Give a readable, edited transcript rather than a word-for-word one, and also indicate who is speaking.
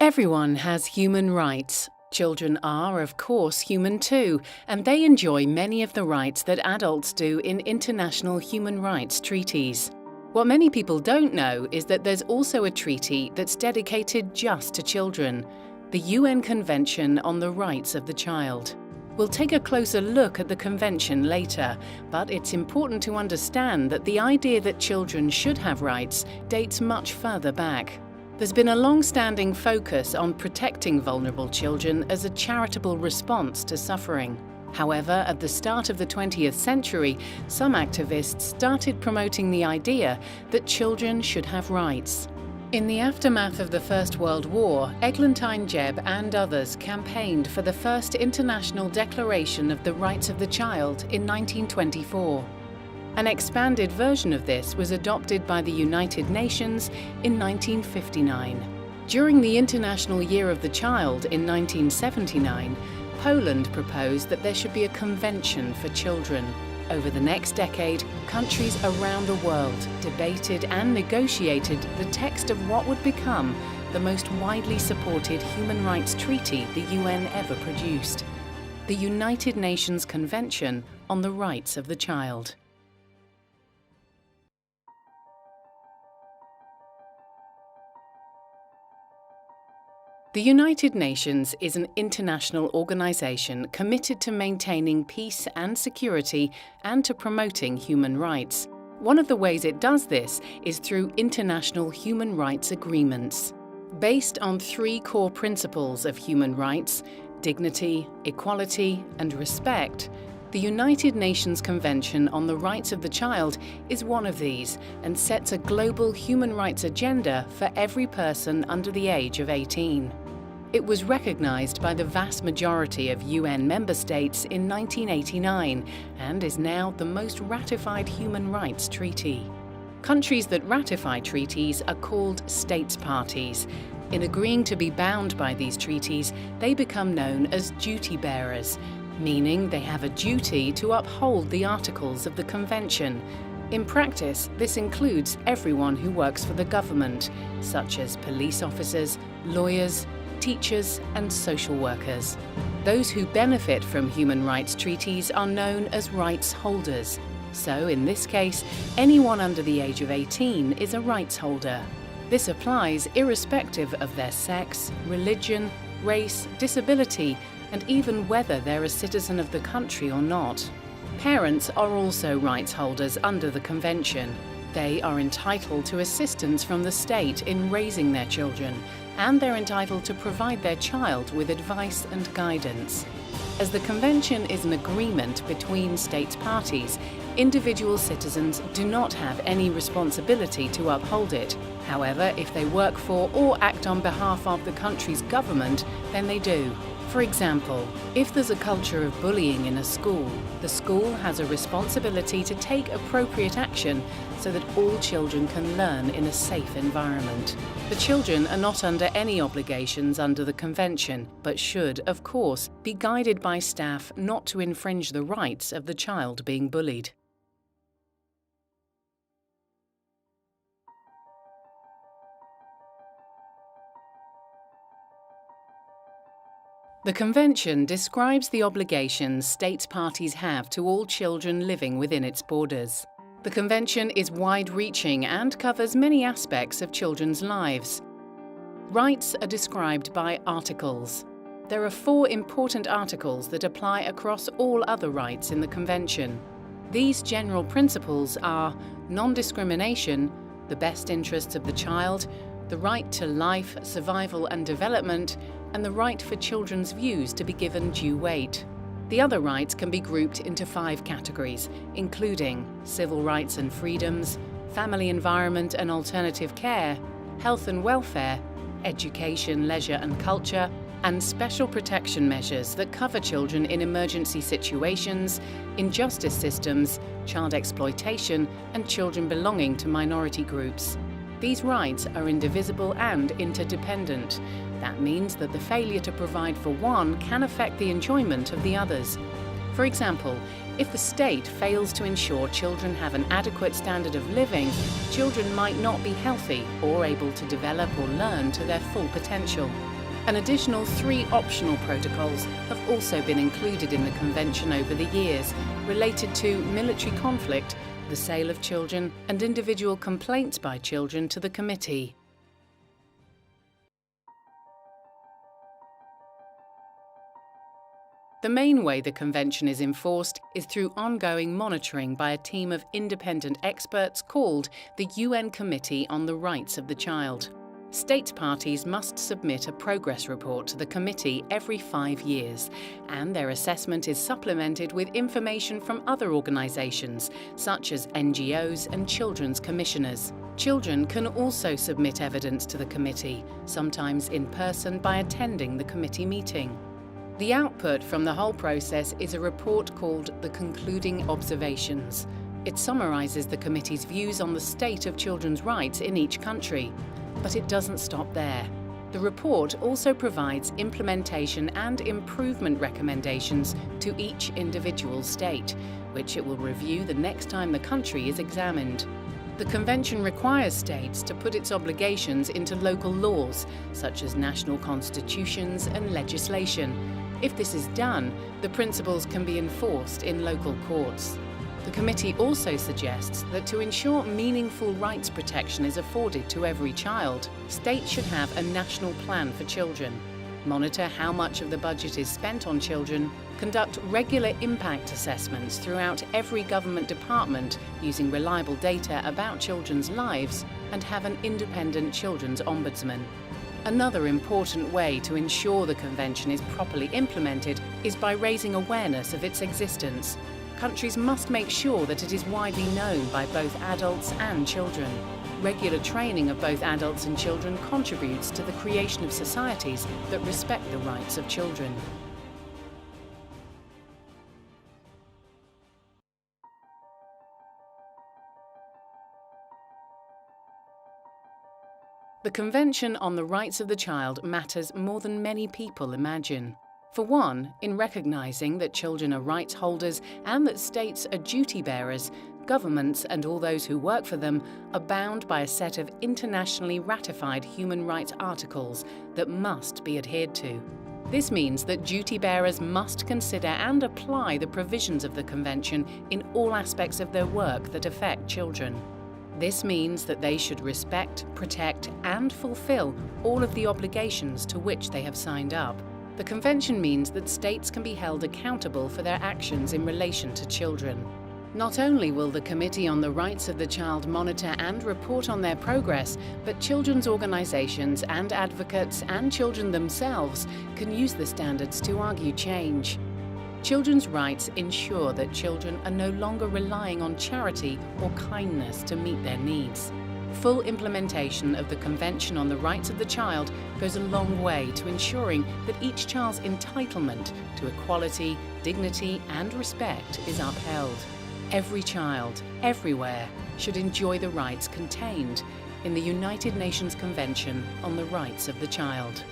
Speaker 1: Everyone has human rights. Children are, of course, human too, and they enjoy many of the rights that adults do in international human rights treaties. What many people don't know is that there's also a treaty that's dedicated just to children, the UN Convention on the Rights of the Child. We'll take a closer look at the convention later, but it's important to understand that the idea that children should have rights dates much further back. There's been a long-standing focus on protecting vulnerable children as a charitable response to suffering. However, at the start of the 20th century, some activists started promoting the idea that children should have rights. In the aftermath of the First World War, Eglantine Jebb and others campaigned for the first international declaration of the rights of the child in 1924. An expanded version of this was adopted by the United Nations in 1959. During the International Year of the Child in 1979, Poland proposed that there should be a convention for children. Over the next decade, countries around the world debated and negotiated the text of what would become the most widely supported human rights treaty the UN ever produced, the United Nations Convention on the Rights of the Child. The United Nations is an international organization committed to maintaining peace and security and to promoting human rights. One of the ways it does this is through international human rights agreements. Based on three core principles of human rights: dignity, equality, and respect, the United Nations Convention on the Rights of the Child is one of these and sets a global human rights agenda for every person under the age of 18. It was recognized by the vast majority of UN member states in 1989 and is now the most ratified human rights treaty. Countries that ratify treaties are called states parties. In agreeing to be bound by these treaties, they become known as duty bearers, meaning they have a duty to uphold the articles of the Convention. In practice, this includes everyone who works for the government, such as police officers, lawyers, teachers, and social workers. Those who benefit from human rights treaties are known as rights holders. So, in this case, anyone under the age of 18 is a rights holder. This applies irrespective of their sex, religion, race, disability, and even whether they're a citizen of the country or not. Parents are also rights holders under the Convention. They are entitled to assistance from the state in raising their children, and they're entitled to provide their child with advice and guidance. As the Convention is an agreement between states parties, individual citizens do not have any responsibility to uphold it. However, if they work for or act on behalf of the country's government, then they do. For example, if there's a culture of bullying in a school, the school has a responsibility to take appropriate action so that all children can learn in a safe environment. The children are not under any obligations under the Convention, but should, of course, be guided by staff not to infringe the rights of the child being bullied. The Convention describes the obligations states parties have to all children living within its borders. The Convention is wide-reaching and covers many aspects of children's lives. Rights are described by articles. There are 4 important articles that apply across all other rights in the Convention. These general principles are non-discrimination, the best interests of the child, the right to life, survival and development, and the right for children's views to be given due weight. The other rights can be grouped into 5 categories, including civil rights and freedoms, family environment and alternative care, health and welfare, education, leisure and culture, and special protection measures that cover children in emergency situations, injustice systems, child exploitation, and children belonging to minority groups. These rights are indivisible and interdependent. That means that the failure to provide for one can affect the enjoyment of the others. For example, If the state fails to ensure children have an adequate standard of living, children might not be healthy or able to develop or learn to their full potential. An additional 3 optional protocols have also been included in the Convention over the years, related to military conflict, the sale of children, and individual complaints by children to the Committee. The main way the Convention is enforced is through ongoing monitoring by a team of independent experts called the UN Committee on the Rights of the Child. State parties must submit a progress report to the committee every 5 years, and their assessment is supplemented with information from other organisations, such as NGOs and children's commissioners. Children can also submit evidence to the committee, sometimes in person by attending the committee meeting. The output from the whole process is a report called the Concluding Observations. It summarises the committee's views on the state of children's rights in each country. But it doesn't stop there. The report also provides implementation and improvement recommendations to each individual state, which it will review the next time the country is examined. The Convention requires states to put its obligations into local laws, such as national constitutions and legislation. If this is done, the principles can be enforced in local courts. The committee also suggests that to ensure meaningful rights protection is afforded to every child, states should have a national plan for children, monitor how much of the budget is spent on children, conduct regular impact assessments throughout every government department using reliable data about children's lives, and have an independent children's ombudsman. Another important way to ensure the Convention is properly implemented is by raising awareness of its existence. Countries must make sure that it is widely known by both adults and children. Regular training of both adults and children contributes to the creation of societies that respect the rights of children. The Convention on the Rights of the Child matters more than many people imagine. For one, in recognising that children are rights holders and that states are duty bearers, governments and all those who work for them are bound by a set of internationally ratified human rights articles that must be adhered to. This means that duty bearers must consider and apply the provisions of the Convention in all aspects of their work that affect children. This means that they should respect, protect and fulfil all of the obligations to which they have signed up. The Convention means that states can be held accountable for their actions in relation to children. Not only will the Committee on the Rights of the Child monitor and report on their progress, but children's organisations and advocates and children themselves can use the standards to argue change. Children's rights ensure that children are no longer relying on charity or kindness to meet their needs. Full implementation of the Convention on the Rights of the Child goes a long way to ensuring that each child's entitlement to equality, dignity and respect is upheld. Every child, everywhere, should enjoy the rights contained in the United Nations Convention on the Rights of the Child.